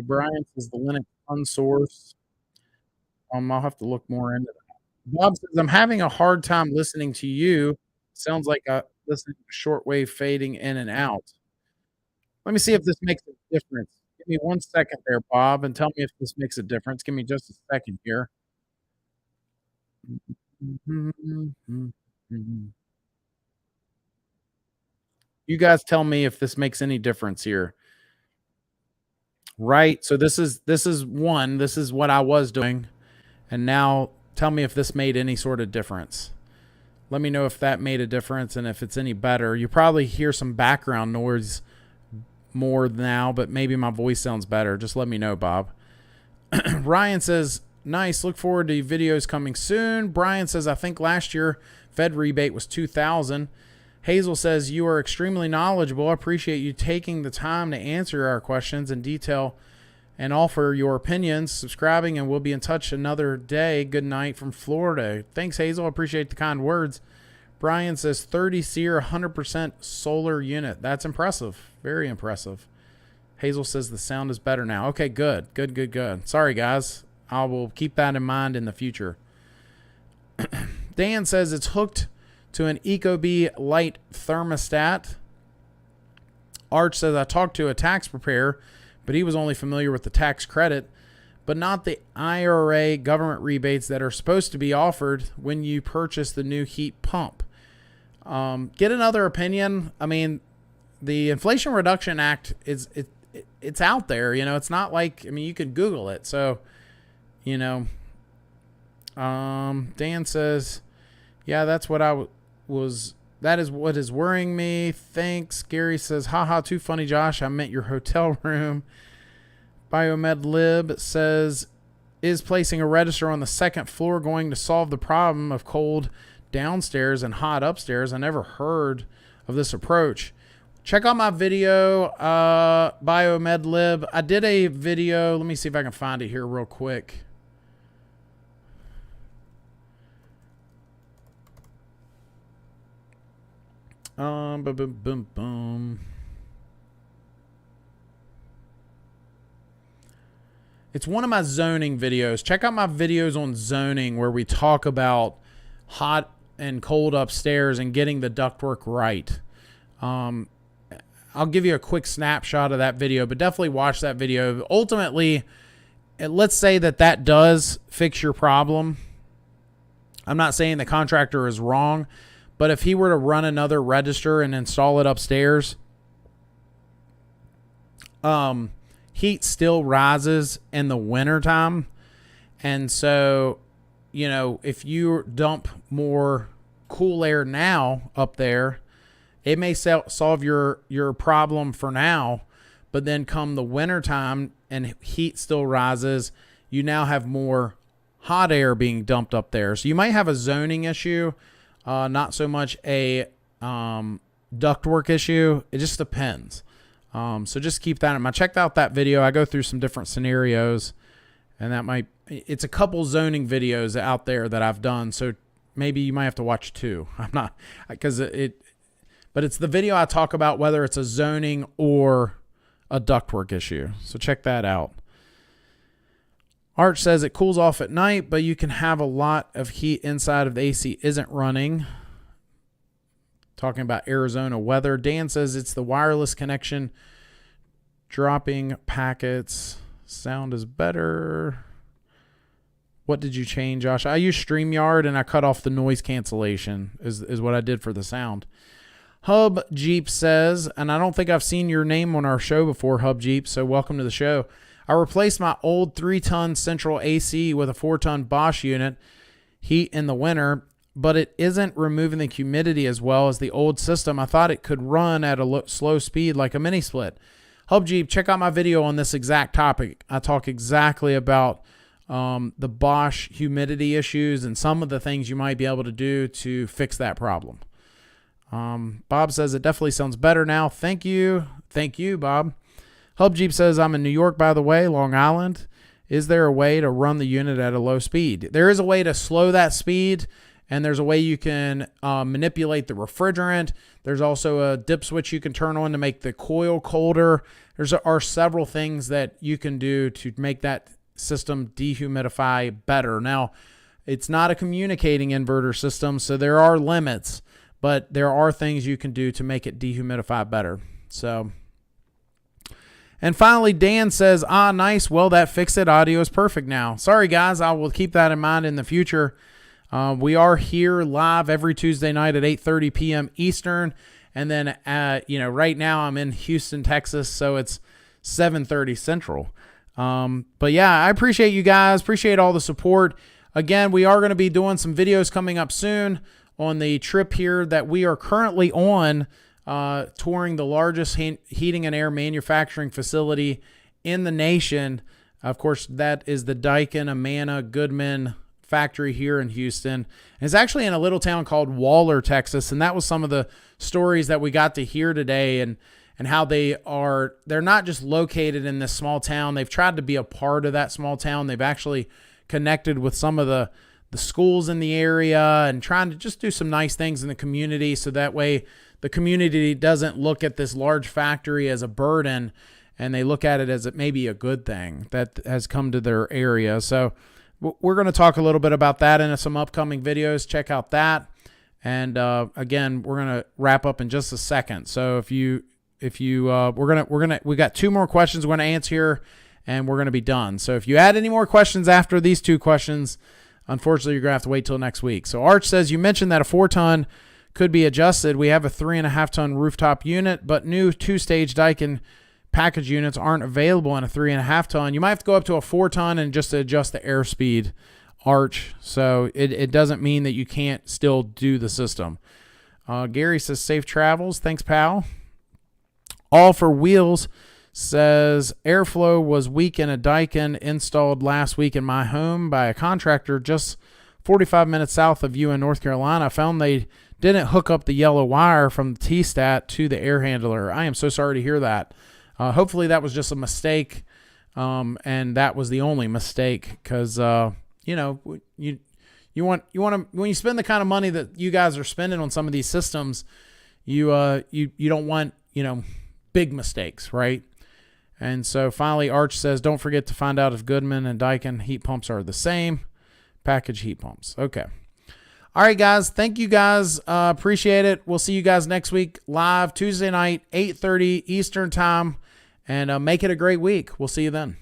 Brian says the Linux unsource. I'll have to look more into that. Bob says I'm having a hard time listening to you. Sounds like I listening to shortwave fading in and out. Let me see if this makes a difference. Give me 1 second there, Bob, and tell me if this makes a difference. Give me just a second here. You guys tell me if this makes any difference here. Right? So this is what I was doing. And now tell me if this made any sort of difference. Let me know if that made a difference and if it's any better. You probably hear some background noise more now, but maybe my voice sounds better. Just let me know, Bob. Ryan says, nice. Look forward to videos coming soon. Brian says, I think last year Fed rebate was $2,000. Hazel says, you are extremely knowledgeable. I appreciate you taking the time to answer our questions in detail and offer your opinions, subscribing, and we'll be in touch another day. Good night from Florida. Thanks, Hazel. I appreciate the kind words. Brian says 30 SEER 100% solar unit. That's impressive. Very impressive. Hazel says the sound is better now. Okay, good. Good. Sorry, guys. I will keep that in mind in the future. Dan says it's hooked to an Ecobee light thermostat. Arch says I talked to a tax preparer, but he was only familiar with the tax credit, but not the IRA government rebates that are supposed to be offered when you purchase the new heat pump. Get another opinion. I mean, the Inflation Reduction Act it's out there. It's not like, you could Google it. So, Dan says, yeah, that's what that is what is worrying me. Thanks. Gary says, haha, too funny, Josh. I meant your hotel room. Biomed Lib says, is placing a register on the second floor going to solve the problem of cold downstairs and hot upstairs? I never heard of this approach. Check out my video, Biomed Lib. I did a video. Let me see if I can find it here real quick. It's one of my zoning videos. Check out my videos on zoning where we talk about hot and cold upstairs and getting the ductwork right. I'll give you a quick snapshot of that video, but definitely watch that video. Ultimately, let's say that does fix your problem. I'm not saying the contractor is wrong, But if he were to run another register and install it upstairs, heat still rises in the wintertime. And so, you know, if you dump more cool air now up there, it may solve your problem for now. But then come the wintertime and heat still rises, you now have more hot air being dumped up there. So you might have a zoning issue, not so much a ductwork issue. It just depends. So just keep that in mind. I checked out that video. I go through some different scenarios, and it's a couple zoning videos out there that I've done. So maybe you might have to watch two. I'm not, but it's the video I talk about whether it's a zoning or a ductwork issue. So check that out. Arch says it cools off at night, but you can have a lot of heat inside if the AC isn't running. Talking about Arizona weather. Dan says it's the wireless connection dropping packets. Sound is better. What did you change, Josh? I use StreamYard and I cut off the noise cancellation is what I did for the sound. Hub Jeep says, and I don't think I've seen your name on our show before, Hub Jeep, so welcome to the show. I replaced my old 3-ton central AC with a 4-ton Bosch unit, heat in the winter, but it isn't removing the humidity as well as the old system. I thought it could run at a slow speed like a mini split. Hub Jeep, check out my video on this exact topic. I talk exactly about the Bosch humidity issues and some of the things you might be able to do to fix that problem. Bob says it definitely sounds better now. Thank you. Thank you, Bob. Hub Jeep says, I'm in New York, by the way, Long Island. Is there a way to run the unit at a low speed? There is a way to slow that speed, and there's a way you can manipulate the refrigerant. There's also a dip switch you can turn on to make the coil colder. There are several things that you can do to make that system dehumidify better. Now, it's not a communicating inverter system, so there are limits. But there are things you can do to make it dehumidify better. So, and finally, Dan says, nice. Well, that fixed it. Audio is perfect now. Sorry, guys. I will keep that in mind in the future. We are here live every Tuesday night at 8:30 p.m. Eastern. And then, right now I'm in Houston, Texas. So it's 7:30 Central. But yeah, I appreciate you guys. Appreciate all the support. Again, we are going to be doing some videos coming up soon on the trip here that we are currently on, touring the largest heating and air manufacturing facility in the nation. Of course, that is the Daikin, Amana, Goodman factory here in Houston. And it's actually in a little town called Waller, Texas. And that was some of the stories that we got to hear today, and how they're not just located in this small town. They've tried to be a part of that small town. They've actually connected with some of the schools in the area and trying to just do some nice things in the community, so that way the community doesn't look at this large factory as a burden, and they look at it as it may be a good thing that has come to their area. So we're going to talk a little bit about that in some upcoming videos. Check out that. And again, we're going to wrap up in just a second. So we got two more questions we're going to answer here, and we're going to be done. So if you add any more questions after these two questions, unfortunately, you're going to have to wait till next week. So Arch says, you mentioned that a 4-ton could be adjusted. We have a 3.5-ton rooftop unit, but new 2-stage Daikin package units aren't available in a 3.5-ton. You might have to go up to a 4-ton and just adjust the airspeed, Arch. So it doesn't mean that you can't still do the system. Gary says, safe travels. Thanks, pal. All for Wheels says, airflow was weak in a Daikin installed last week in my home by a contractor just 45 minutes south of you in North Carolina. I found they didn't hook up the yellow wire from the T-stat to the air handler. I am so sorry to hear that. Hopefully that was just a mistake, and that was the only mistake, because you want to, when you spend the kind of money that you guys are spending on some of these systems, you don't want big mistakes, right? And so finally, Arch says, don't forget to find out if Goodman and Daikin heat pumps are the same. Package heat pumps. Okay. All right, guys. Thank you, guys. Appreciate it. We'll see you guys next week live Tuesday night, 8:30 Eastern time. And make it a great week. We'll see you then.